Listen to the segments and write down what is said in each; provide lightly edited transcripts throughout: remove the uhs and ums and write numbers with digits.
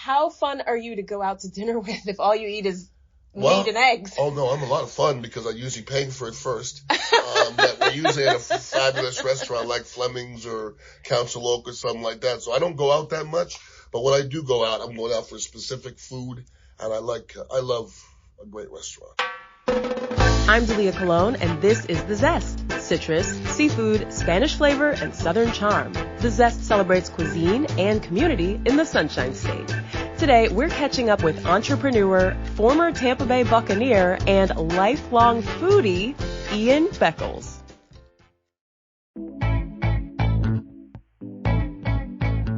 how fun are you to go out to dinner with if all you eat is meat and eggs? Oh, no, I'm a lot of fun because I'm usually paying for it first. But we're usually at a fabulous restaurant like Fleming's or Council Oak or something like that. So I don't go out that much. But when I do go out, I'm going out for specific food. And I love a great restaurant. I'm Delia Colon, and this is The Zest. Citrus, seafood, Spanish flavor, and Southern charm. The Zest celebrates cuisine and community in the Sunshine State. Today, we're catching up with entrepreneur, former Tampa Bay Buccaneer, and lifelong foodie, Ian Beckles.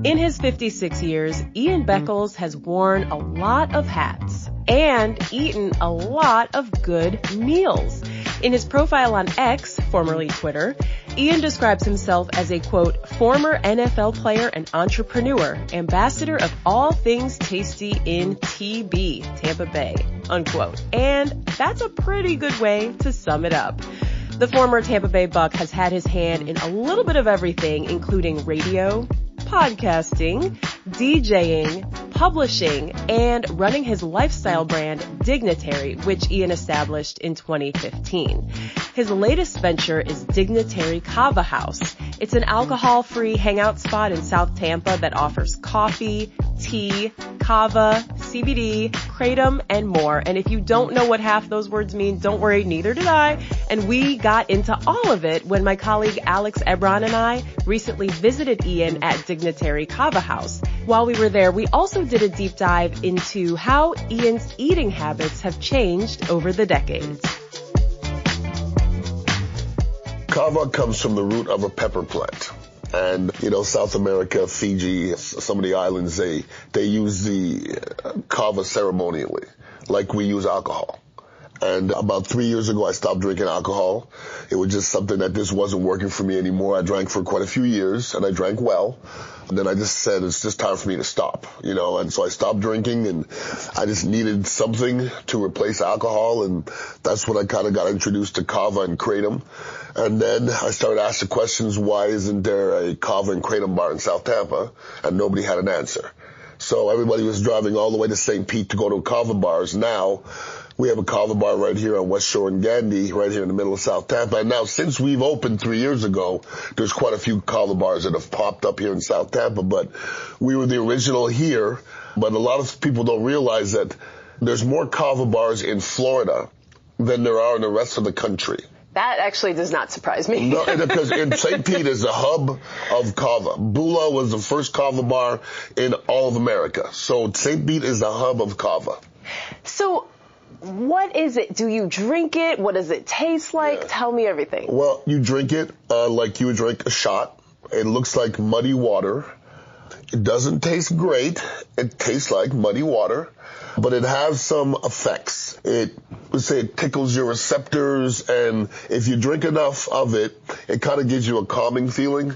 In his 56 years, Ian Beckles has worn a lot of hats and eaten a lot of good meals. In his profile on X, formerly Twitter, Ian describes himself as a, quote, former NFL player and entrepreneur, ambassador of all things tasty in TB, Tampa Bay, unquote. And that's a pretty good way to sum it up. The former Tampa Bay Buc has had his hand in a little bit of everything, including radio, podcasting, DJing, publishing, and running his lifestyle brand Dignitary, which Ian established in 2015. His latest venture is Dignitary Kava House. It's an alcohol-free hangout spot in South Tampa that offers coffee, tea, kava, CBD, kratom, and more. And if you don't know what half those words mean, don't worry, neither did I. And we got into all of it when my colleague Alex Ebron and I recently visited Ian at Dignitary Kava House. While we were there, we also did a deep dive into how Ian's eating habits have changed over the decades. Kava comes from the root of a pepper plant. And, South America, Fiji, some of the islands, they use the kava ceremonially, like we use alcohol. And about 3 years ago, I stopped drinking alcohol. It was just something that just wasn't working for me anymore. I drank for quite a few years, and I drank well. And then I just said, it's just time for me to stop, and so I stopped drinking, and I just needed something to replace alcohol, and that's when I kind of got introduced to kava and kratom. And then I started asking questions, why isn't there a kava and kratom bar in South Tampa? And nobody had an answer. So everybody was driving all the way to St. Pete to go to kava bars. Now we have a kava bar right here on West Shore and Gandy, right here in the middle of South Tampa. And now since we've opened 3 years ago, there's quite a few kava bars that have popped up here in South Tampa. But we were the original here. But a lot of people don't realize that there's more kava bars in Florida than there are in the rest of the country. That actually does not surprise me. No, because in St. Pete is the hub of kava. Bula was the first kava bar in all of America. So St. Pete is the hub of kava. So what is it? Do you drink it? What does it taste like? Yeah. Tell me everything. Well, you drink it like you would drink a shot. It looks like muddy water. It doesn't taste great. It tastes like muddy water, but it has some effects. Let's say it tickles your receptors, and if you drink enough of it, it kind of gives you a calming feeling.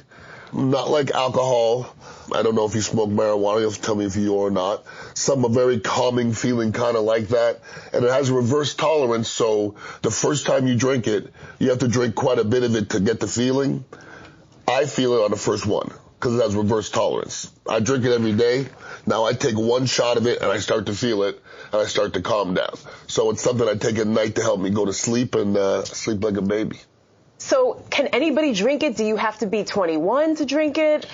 Not like alcohol. I don't know if you smoke marijuana. You'll have to tell me if you are or not. Some a very calming feeling kind of like that. And it has a reverse tolerance, so the first time you drink it, you have to drink quite a bit of it to get the feeling. I feel it on the first one because it has reverse tolerance. I drink it every day. Now I take one shot of it and I start to feel it and I start to calm down. So it's something I take at night to help me go to sleep and sleep like a baby. So can anybody drink it? Do you have to be 21 to drink it?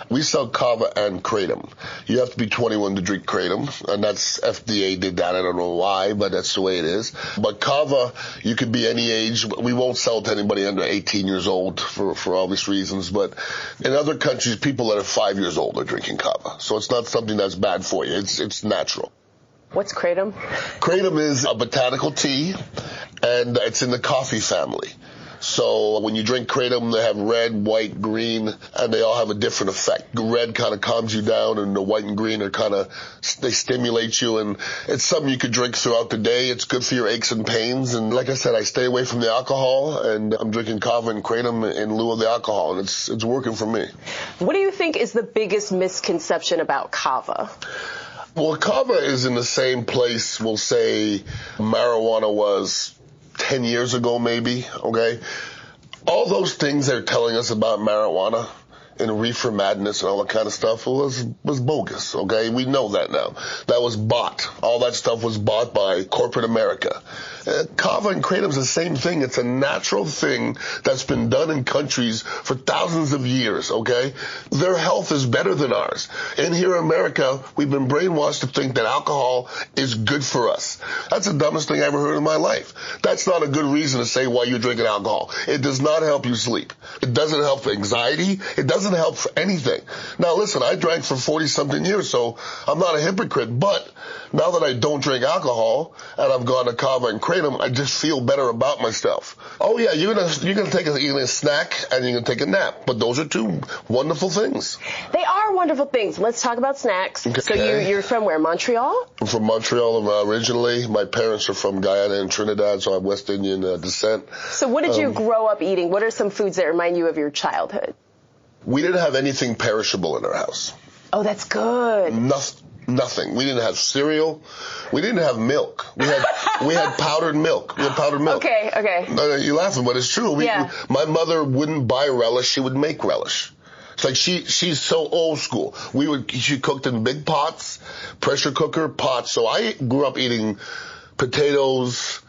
We sell kava and kratom. You have to be 21 to drink kratom, and that's FDA did that. I don't know why, but that's the way it is. But kava, you could be any age. We won't sell it to anybody under 18 years old for obvious reasons. But in other countries, people that are 5 years old are drinking kava. So it's not something that's bad for you. It's natural. What's kratom? Kratom is a botanical tea, and it's in the coffee family. So when you drink kratom, they have red, white, green, and they all have a different effect. The red kind of calms you down, and the white and green are they stimulate you, and it's something you could drink throughout the day. It's good for your aches and pains, and like I said, I stay away from the alcohol, and I'm drinking kava and kratom in lieu of the alcohol, and it's working for me. What do you think is the biggest misconception about kava? Well, kava is in the same place, we'll say, marijuana was 10 years ago maybe, okay? All those things they're telling us about marijuana in reefer madness and all that kind of stuff was bogus, okay? We know that now. That was bought. All that stuff was bought by corporate America. Kava and kratom is the same thing. It's a natural thing that's been done in countries for thousands of years, okay? Their health is better than ours. And here in America, we've been brainwashed to think that alcohol is good for us. That's the dumbest thing I ever heard in my life. That's not a good reason to say why you're drinking alcohol. It does not help you sleep. It doesn't help anxiety. It doesn't help for anything. Now, listen, I drank for 40-something years, so I'm not a hypocrite. But now that I don't drink alcohol and I've gone to kava and kratom, I just feel better about myself. Oh, yeah, you're gonna take a snack and you're gonna take a nap. But those are two wonderful things. They are wonderful things. Let's talk about snacks. Okay. So you're from where, Montreal? I'm from Montreal originally. My parents are from Guyana and Trinidad, so I have West Indian descent. So what did you grow up eating? What are some foods that remind you of your childhood? We didn't have anything perishable in our house. Oh, that's good. Nothing. We didn't have cereal. We didn't have milk. We had powdered milk. Okay. You're laughing, but it's true. My mother wouldn't buy relish. She would make relish. It's like she's so old school. She cooked in big pots, pressure cooker pots. So I grew up eating potatoes,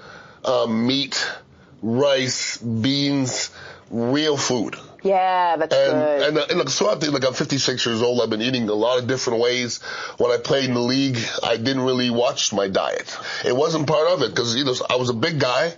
meat, rice, beans, real food. Yeah, that's good. And look, so I'm 56 years old. I've been eating a lot of different ways. When I played in the league, I didn't really watch my diet. It wasn't part of it because, I was a big guy.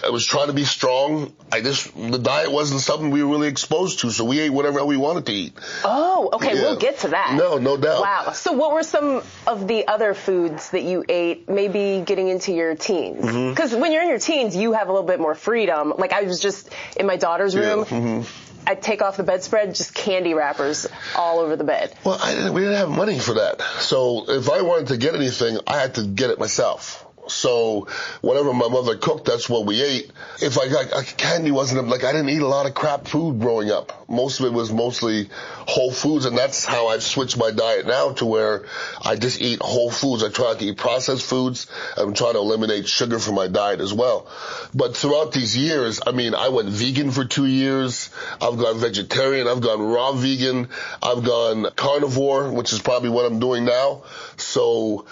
I was trying to be strong. The diet wasn't something we were really exposed to, so we ate whatever we wanted to eat. Oh, okay. Yeah. We'll get to that. No doubt. Wow. So what were some of the other foods that you ate, maybe getting into your teens? Because when you're in your teens, you have a little bit more freedom. Like I was just in my daughter's room. I'd take off the bedspread, just candy wrappers all over the bed. Well, we didn't have money for that. So if I wanted to get anything, I had to get it myself. So whatever my mother cooked, that's what we ate. If I got candy, wasn't like I didn't eat a lot of crap food growing up. Most of it was mostly whole foods, and that's how I've switched my diet now to where I just eat whole foods. I try not to eat processed foods. I'm trying to eliminate sugar from my diet as well. But throughout these years, I went vegan for 2 years. I've gone vegetarian. I've gone raw vegan. I've gone carnivore, which is probably what I'm doing now. So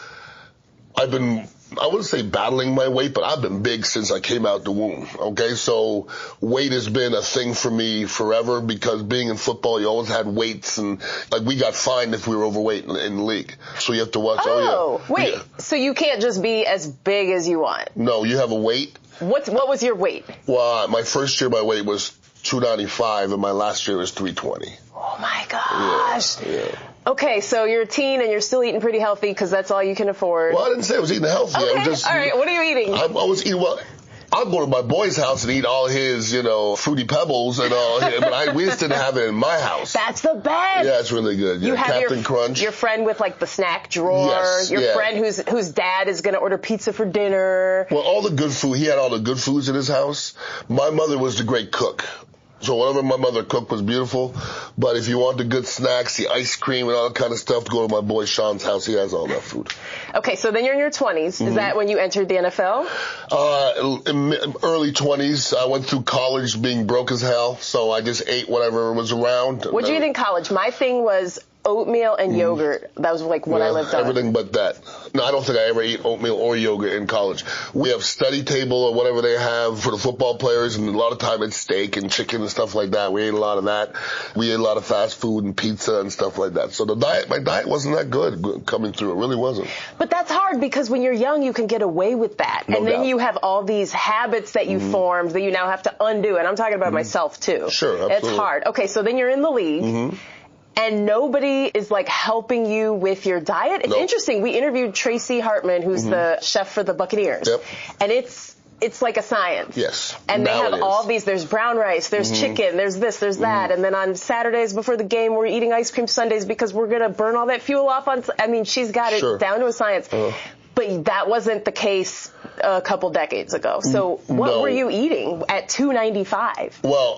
I wouldn't say battling my weight, but I've been big since I came out the womb, okay? So weight has been a thing for me forever because being in football, you always had weights and we got fined if we were overweight in the league. So you have to watch. Wait. Yeah. So you can't just be as big as you want? No, you have a weight. What was your weight? Well, my first year my weight was 295 and my last year was 320. Oh my gosh. Yeah. Okay, so you're a teen and you're still eating pretty healthy because that's all you can afford. Well, I didn't say I was eating healthy. Okay. I was just, all right, what are you eating? I was eating, I'll go to my boy's house and eat all his, Fruity Pebbles and all, but we just didn't have it in my house. That's the best. Yeah, it's really good. You have Captain Crunch. Your friend with the snack drawer. Yes, your friend whose dad is going to order pizza for dinner. Well, all the good food. He had all the good foods in his house. My mother was the great cook. So whatever my mother cooked was beautiful. But if you want the good snacks, the ice cream and all that kind of stuff, go to my boy Sean's house. He has all that food. Okay, so then you're in your 20s. Is that when you entered the NFL? In early 20s. I went through college being broke as hell, so I just ate whatever was around. What did you eat in college? My thing was oatmeal and yogurt. That was what I lived on. Everything but that. No, I don't think I ever ate oatmeal or yogurt in college. We have study table or whatever they have for the football players, and a lot of time it's steak and chicken and stuff like that. We ate a lot of that. We ate a lot of fast food and pizza and stuff like that. So my diet wasn't that good coming through. It really wasn't. But that's hard because when you're young, you can get away with that. No and then doubt. you have all these habits that you formed that you now have to undo. And I'm talking about myself too. Sure, absolutely. It's hard. Okay, so then you're in the league. And nobody is helping you with your diet. It's interesting. We interviewed Tracy Hartman, who's the chef for the Buccaneers. Yep. And it's like a science. Yes. And now they have all these, there's brown rice, there's chicken, there's this, there's that. And then on Saturdays before the game, we're eating ice cream sundaes because we're going to burn all that fuel off she's got it down to a science. But that wasn't the case a couple decades ago. So what were you eating at 295? Well,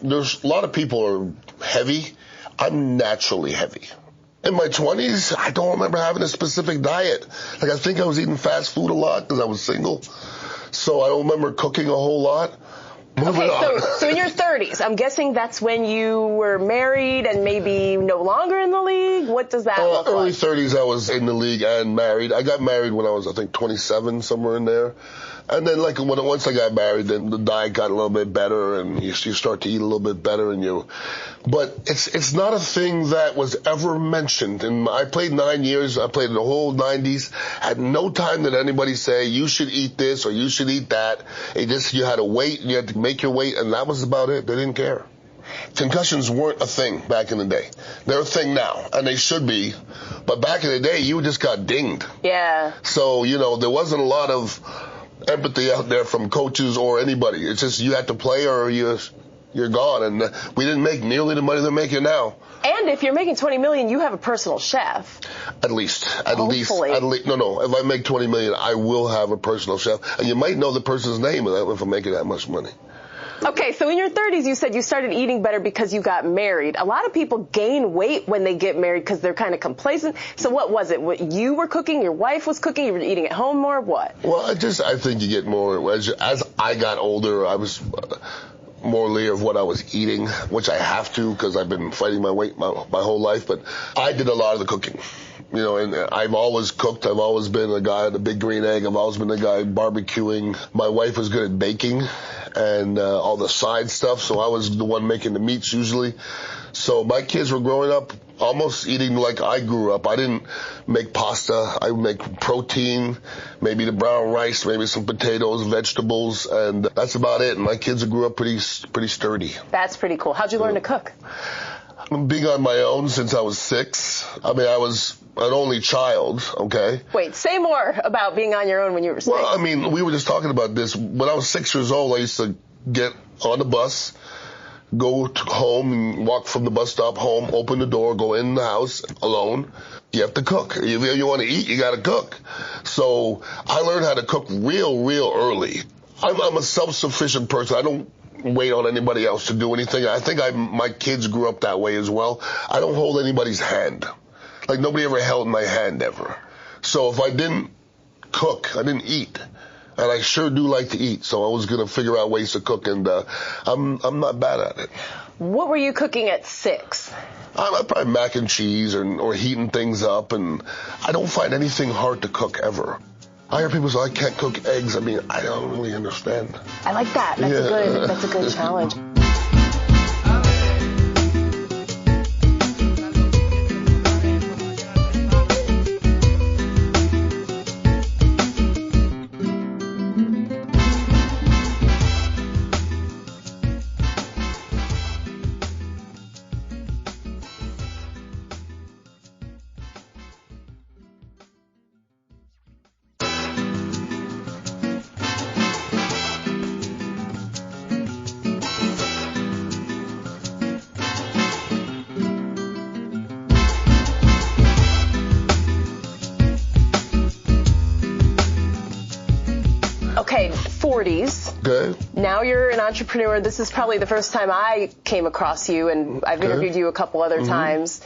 there's a lot of people are heavy. I'm naturally heavy. In my 20s, I don't remember having a specific diet. I think I was eating fast food a lot because I was single. So I don't remember cooking a whole lot. Moving on. So in your 30s, I'm guessing that's when you were married and maybe no longer in the league? What does that look early like? 30s, I was in the league and married. I got married when I was, I think, 27, somewhere in there. And then, like, once I got married, then the diet got a little bit better, and you start to eat a little bit better, but it's not a thing that was ever mentioned. And I played 9 years. I played in the whole 90s. Had no time did anybody say, you should eat this or you should eat that. You had to wait, and you had to make your weight, and that was about it. They didn't care. Concussions weren't a thing back in the day. They're a thing now, and they should be. But back in the day, you just got dinged. Yeah. So, there wasn't a lot of empathy out there from coaches or anybody. It's just you had to play or you're gone. And we didn't make nearly the money they're making now. And if you're making $20 million, you have a personal chef. At least. Hopefully. No. If I make $20 million, I will have a personal chef. And you might know the person's name if I'm making that much money. Okay, so in your 30s, you said you started eating better because you got married. A lot of people gain weight when they get married because they're kind of complacent. So what was it? What you were cooking, your wife was cooking, you were eating at home more, what? Well, I think you get more. As I got older, I was more aware of what I was eating, which I have to because I've been fighting my weight my whole life. But I did a lot of the cooking. And I've always cooked. I've always been a guy, the big green egg. I've always been the guy barbecuing. My wife was good at baking and all the side stuff, so I was the one making the meats usually. So my kids were growing up almost eating like I grew up. I didn't make pasta. I would make protein, maybe the brown rice, maybe some potatoes, vegetables, and that's about it. And my kids grew up pretty sturdy. That's pretty cool. How'd you learn to cook? I'm being on my own since I was 6. I mean, I was an only child, okay? Wait, say more about being on your own when you were 6. Well, I mean, we were just talking about this. When I was 6 years old, I used to get on the bus, go home and walk from the bus stop home, open the door, go in the house alone. You have to cook. If you want to eat, you got to cook. So I learned how to cook real early. I'm a self-sufficient person. I don't wait on anybody else to do anything. I think my kids grew up that way as well. I don't hold anybody's hand. Like nobody ever held my hand ever. So if I didn't cook, I didn't eat. And I sure do like to eat, so I was going to figure out ways to cook, and I'm not bad at it. What were you cooking at 6? Probably mac and cheese or heating things up, and I don't find anything hard to cook ever. I hear people say, I can't cook eggs. I mean, I don't really understand. I like that. That's a good challenge. Okay, 40s. Okay. Now you're an entrepreneur. This is probably the first time I came across you, and I've interviewed you a couple other times.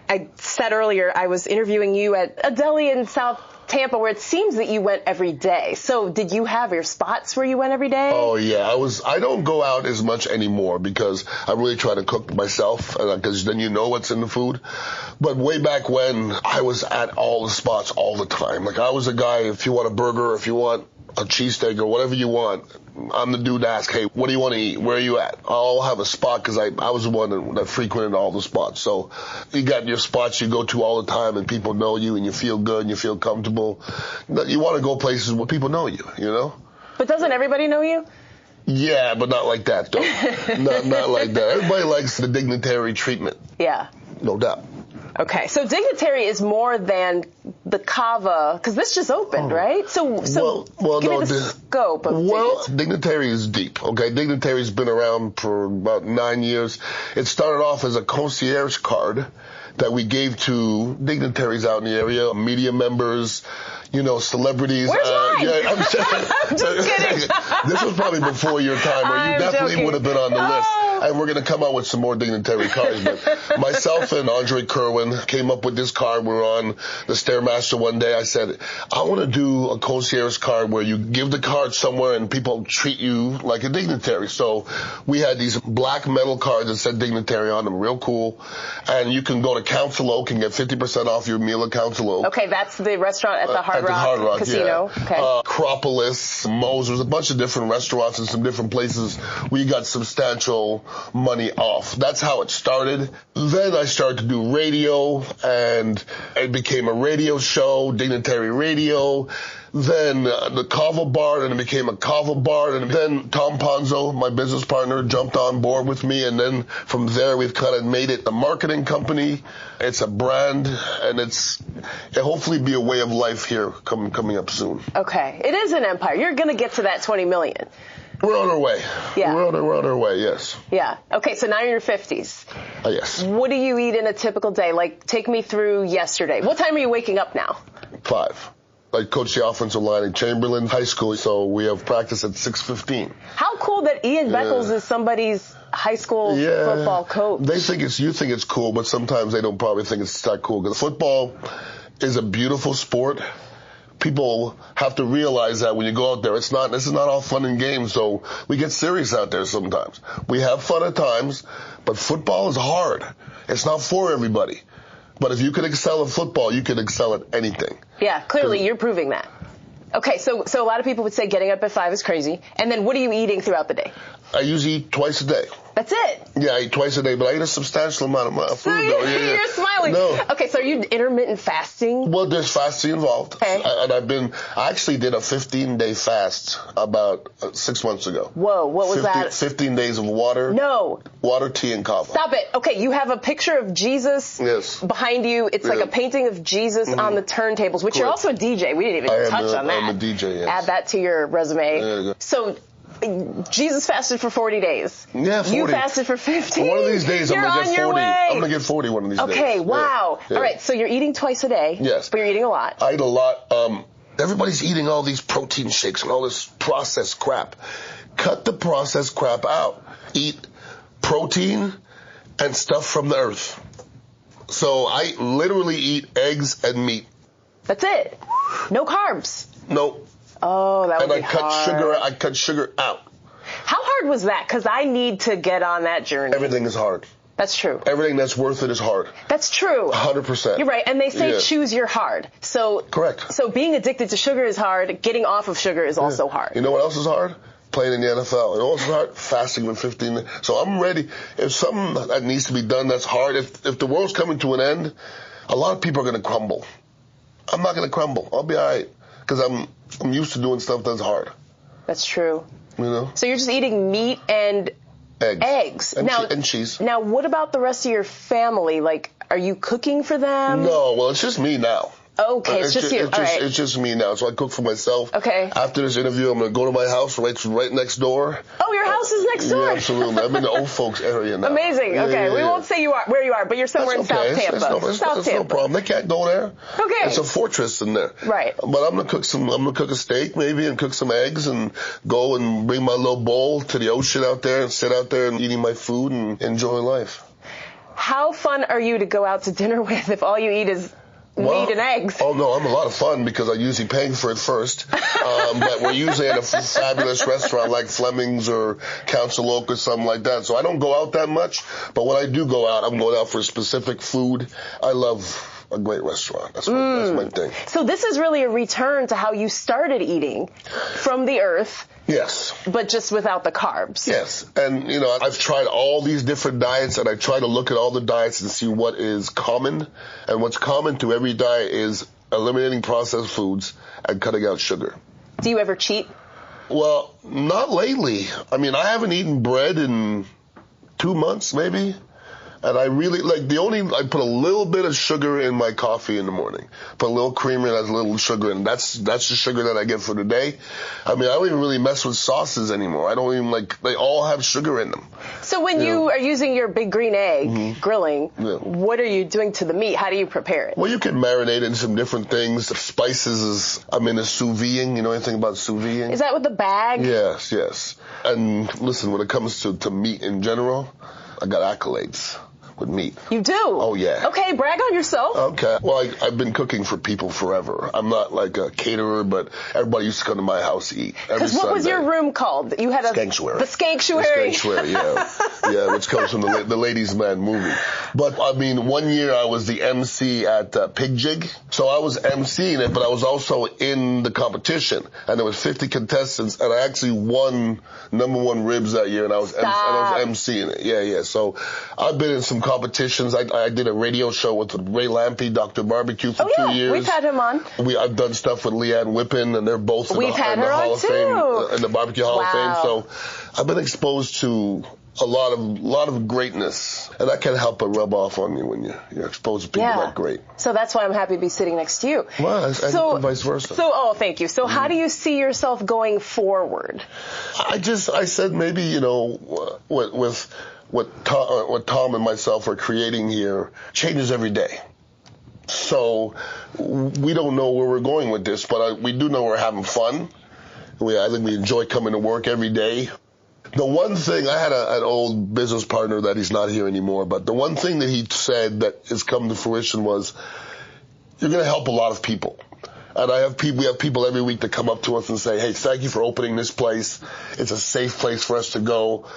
I said earlier I was interviewing you at a deli in South Tampa where it seems that you went every day. So did you have your spots where you went every day? Oh, yeah. I don't go out as much anymore because I really try to cook myself because then you know what's in the food. But way back when, I was at all the spots all the time. Like I was a guy, if you want a burger, if you want a cheesesteak or whatever you want, I'm the dude to ask, hey, what do you want to eat? Where are you at? I'll have a spot because I was the one that frequented all the spots. So you got your spots you go to all the time and people know you and you feel good and you feel comfortable. You want to go places where people know you, you know? But doesn't everybody know you? Yeah, but not like that, though. not like that. Everybody likes the dignitary treatment. Yeah. No doubt. Okay, so Dignitary is more than the Kava, because this just opened, right? So give me the scope of Dignitary. Dignitary is deep, okay? Dignitary's been around for about 9 years. It started off as a concierge card that we gave to dignitaries out in the area, media members, you know, celebrities. Where's mine? Yeah, I'm just kidding. This was probably before your time, or you definitely would have been on the list. And we're going to come out with some more dignitary cards. But myself and Andre Kerwin came up with this card. We were on the Stairmaster one day. I said, I want to do a concierge card where you give the card somewhere and people treat you like a dignitary. So we had these black metal cards that said dignitary on them, real cool. And you can go to Council Oak and get 50% off your meal at Council Oak. Okay, that's the restaurant at the Hard Rock Casino. Yeah. Okay. Acropolis, Moser's, a bunch of different restaurants in some different places. We got substantial money off. That's how it started. Then I started to do radio, and it became a radio show, Dignitary Radio. Then the Kava Bar, and it became a Kava Bar. And then Tom Ponzo, my business partner, jumped on board with me. And then from there, we've kind of made it a marketing company. It's a brand, and it'll hopefully be a way of life here coming up soon. Okay. It is an empire. You're going to get to that 20 million. We're on our way. Yeah. We're on our way, yes. Yeah. Okay, so now you're in your 50s. Yes. What do you eat in a typical day? Like, take me through yesterday. What time are you waking up now? 5. I coach the offensive line in Chamberlain High School, so we have practice at 6:15. How cool that Ian Beckles is somebody's high school football coach. You think it's cool, but sometimes they don't probably think it's that cool. Because football is a beautiful sport. People have to realize that when you go out there, this is not all fun and games, so we get serious out there sometimes. We have fun at times, but football is hard. It's not for everybody. But if you can excel at football, you can excel at anything. Yeah, clearly you're proving that. Okay, so a lot of people would say getting up at 5 is crazy. And then what are you eating throughout the day? I usually eat twice a day. That's it? Yeah, I eat twice a day, but I eat a substantial amount of food, though. Yeah. You're smiling. No. Okay, so are you intermittent fasting? Well, there's fasting involved. Okay. And I actually did a 15-day fast about 6 months ago. Whoa, what was that? 15 days of water. No. Water, tea, and kava. Stop it. Okay, you have a picture of Jesus behind you. It's like a painting of Jesus on the turntables, which you're also a DJ. We didn't even touch on that. I'm a DJ, yes. Add that to your resume. There you go. So Jesus fasted for 40 days. Yeah, 40. You fasted for 50. One of these days, I'm going to get 40. I'm going to get 40 one of these days. Okay, wow. Yeah. All right, so you're eating twice a day. Yes. But you're eating a lot. I eat a lot. Everybody's eating all these protein shakes and all this processed crap. Cut the processed crap out. Eat protein and stuff from the earth. So I literally eat eggs and meat. That's it. No carbs. No. Oh, that would be hard. I cut sugar out. How hard was that? Because I need to get on that journey. Everything is hard. That's true. Everything that's worth it is hard. That's true. 100%. You're right. And they say choose your hard. So correct. So being addicted to sugar is hard. Getting off of sugar is also hard. You know what else is hard? Playing in the NFL. You know what's hard? Fasting for 15 days. So I'm ready. If something that needs to be done that's hard, if the world's coming to an end, a lot of people are going to crumble. I'm not going to crumble. I'll be all right. Because I'm used to doing stuff that's hard. That's true. You know? So you're just eating meat and eggs. And cheese. Now, what about the rest of your family? Like, are you cooking for them? No, well, it's just me now. Okay, it's just you. All right. It's just me now, so I cook for myself. Okay. After this interview, I'm going to go to my house right next door. Oh, your house is next door? Yeah, absolutely. I'm in the old folks area now. Amazing. Okay, we won't say where you are, but you're somewhere in South Tampa. That's no problem. They can't go there. Okay. It's a fortress in there. Right. But I'm going to cook a steak maybe and cook some eggs and go and bring my little bowl to the ocean out there and sit out there and eating my food and enjoying life. How fun are you to go out to dinner with if all you eat is meat and eggs? Oh, no, I'm a lot of fun because I'm usually paying for it first. But we're usually at a fabulous restaurant like Fleming's or Council Oak or something like that. So I don't go out that much. But when I do go out, I'm going out for specific food. I love a great restaurant. That's my thing. So this is really a return to how you started eating from the earth. Yes. But just without the carbs. Yes. And, I've tried all these different diets, and I try to look at all the diets and see what is common. And what's common to every diet is eliminating processed foods and cutting out sugar. Do you ever cheat? Well, not lately. I mean, I haven't eaten bread in 2 months, maybe. And I really, I put a little bit of sugar in my coffee in the morning. Put a little creamer and has a little sugar in. That's the sugar that I get for the day. I mean, I don't even really mess with sauces anymore. I don't even they all have sugar in them. So when you are using your big green egg grilling, what are you doing to the meat? How do you prepare it? Well, you can marinate in some different things. The spices I'm into sous videing. You know anything about sous videing? Is that with the bag? Yes. And listen, when it comes to meat in general, I got accolades with meat. You do? Oh, yeah. Okay, brag on yourself. Okay. Well, I've been cooking for people forever. I'm not like a caterer, but everybody used to come to my house to eat. Because what was your room called? You had Skanktuary. The Skanktuary. The Skanktuary, yeah. Yeah, which comes from the Ladies' Man movie. But, I mean, one year I was the MC at Pig Jig. So I was MCing it, but I was also in the competition. And there was 50 contestants, and I actually won #1 ribs that year, and I was MCing it. Yeah. So I've been in some competitions. I did a radio show with Ray Lampe, Dr. Barbecue, for 2 years. We've had him on. I've done stuff with Leanne Whippen, and they're both in the Hall of Fame, in the Barbecue Hall of Fame. So I've been exposed to a lot of greatness, and that can help but rub off on you when you're exposed to people that great. So that's why I'm happy to be sitting next to you. Well, and vice versa. So, thank you. So how do you see yourself going forward? I said maybe, with what Tom and myself are creating here changes every day. So we don't know where we're going with this, but we do know we're having fun. I think we enjoy coming to work every day. The one thing, I had an old business partner that he's not here anymore, but the one thing that he said that has come to fruition was, you're going to help a lot of people. And we have people every week that come up to us and say, hey, thank you for opening this place. It's a safe place for us to go.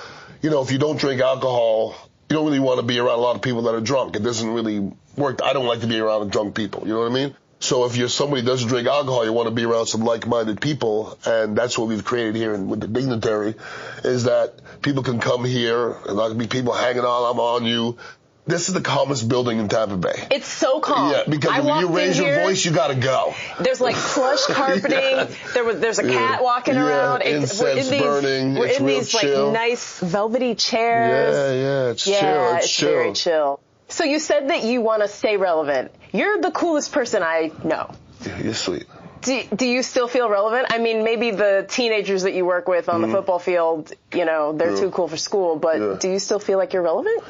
If you don't drink alcohol, you don't really want to be around a lot of people that are drunk. It doesn't really work. I don't like to be around drunk people. You know what I mean? So if you're somebody who doesn't drink alcohol, you want to be around some like-minded people, and that's what we've created here with the Dignitary, is that people can come here, and there can be people hanging on you. This is the calmest building in Tampa Bay. It's so calm. Yeah, because if you raise your voice, you got to go. There's plush carpeting. There's a cat walking around. Incense burning. We're in these chill. nice velvety chairs. Yeah, it's chill. It's very chill. So you said that you want to stay relevant. You're the coolest person I know. Yeah, you're sweet. Do you still feel relevant? I mean, maybe the teenagers that you work with on the football field, they're too cool for school, but do you still feel like you're relevant?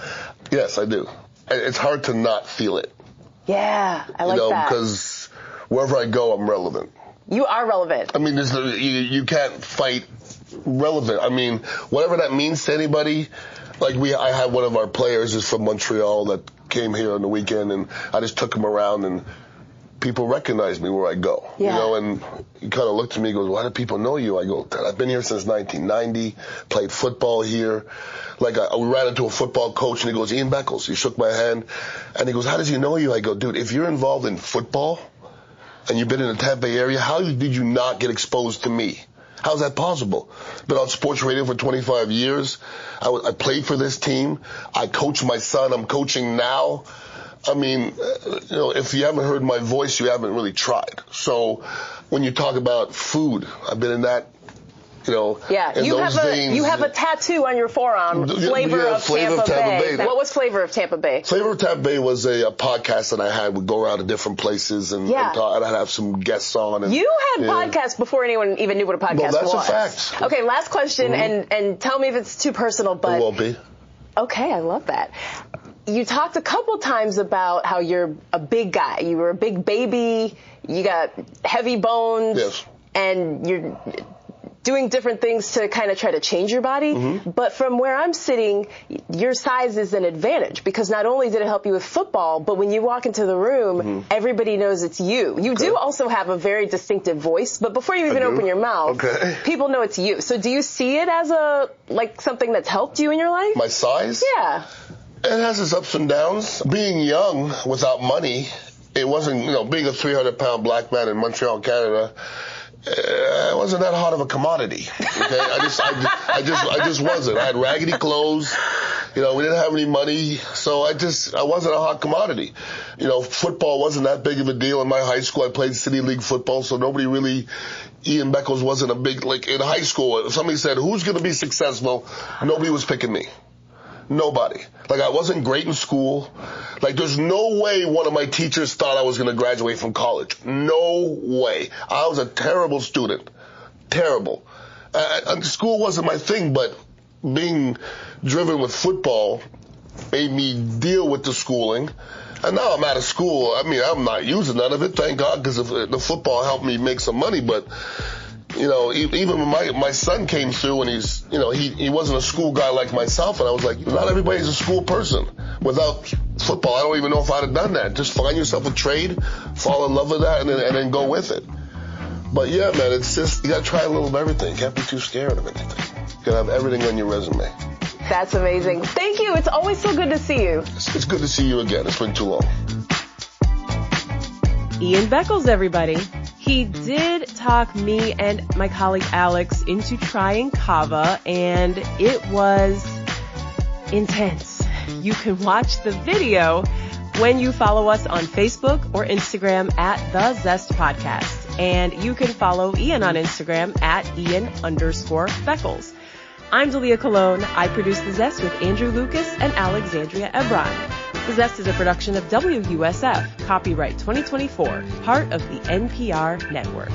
Yes, I do. It's hard to not feel it. Yeah, I like that. Because wherever I go, I'm relevant. You are relevant. I mean, you can't fight relevant. I mean, whatever that means to anybody. I had one of our players is from Montreal that came here on the weekend, and I just took him around, and people recognize me where I go. Yeah. And he kind of looked at me and goes, why do people know you? I go, I've been here since 1990, played football here. We ran into a football coach, and he goes, Ian Beckles. He shook my hand, and he goes, how does he know you? I go, dude, if you're involved in football and you've been in the Tampa Bay area, how did you not get exposed to me? How's that possible? Been on sports radio for 25 years. I played for this team. I coach my son. I'm coaching now. I mean, if you haven't heard my voice, you haven't really tried. So when you talk about food, I've been in that, Yeah, you have a tattoo on your forearm, Flavor of Tampa Bay. What was Flavor of Tampa Bay? Flavor of Tampa Bay was a podcast that I had. We'd go around to different places and talk, and I'd have some guests on. And, you had podcasts before anyone even knew what a podcast was. Well, that's a fact. Okay, last question, and tell me if it's too personal, but... It won't be. Okay, I love that. You talked a couple times about how you're a big guy. You were a big baby. You got heavy bones. Yes. And you're doing different things to kind of try to change your body. But from where I'm sitting, your size is an advantage, because not only did it help you with football, but when you walk into the room, everybody knows it's you. You do also have a very distinctive voice, but before you even open your mouth, people know it's you. So do you see it as something that's helped you in your life? My size? Yeah. It has its ups and downs. Being young without money, it wasn't, being a 300-pound black man in Montreal, Canada, it wasn't that hot of a commodity. Okay, I just wasn't. I had raggedy clothes. We didn't have any money, so I wasn't a hot commodity. Football wasn't that big of a deal in my high school. I played city league football, so nobody really. Ian Beckles wasn't a big in high school. If somebody said who's going to be successful, nobody was picking me. Nobody. Like, I wasn't great in school. Like, there's no way one of my teachers thought I was going to graduate from college. No way. I was a terrible student. Terrible. School wasn't my thing, but being driven with football made me deal with the schooling. And now I'm out of school. I mean, I'm not using none of it, thank God, because the football helped me make some money. But, you know, even when my son came through and he's, you know, he wasn't a school guy like myself. And I was like, not everybody's a school person. Without football, I don't even know if I'd have done that. Just find yourself a trade, fall in love with that, and then go with it. But yeah, man, it's just, you gotta try a little of everything. Can't be too scared of anything. You gotta have everything on your resume. That's amazing. Thank you. It's always so good to see you. It's good to see you again. It's been too long. Ian Beckles, everybody. He did talk me and my colleague Alex into trying kava, and it was intense. You can watch the video when you follow us on Facebook or Instagram at The Zest Podcast. And you can follow Ian on Instagram at Ian_Beckles. I'm Dalia Colon. I produce The Zest with Andrew Lucas and Alexandria Ebron. The Zest is a production of WUSF, copyright 2024, part of the NPR network.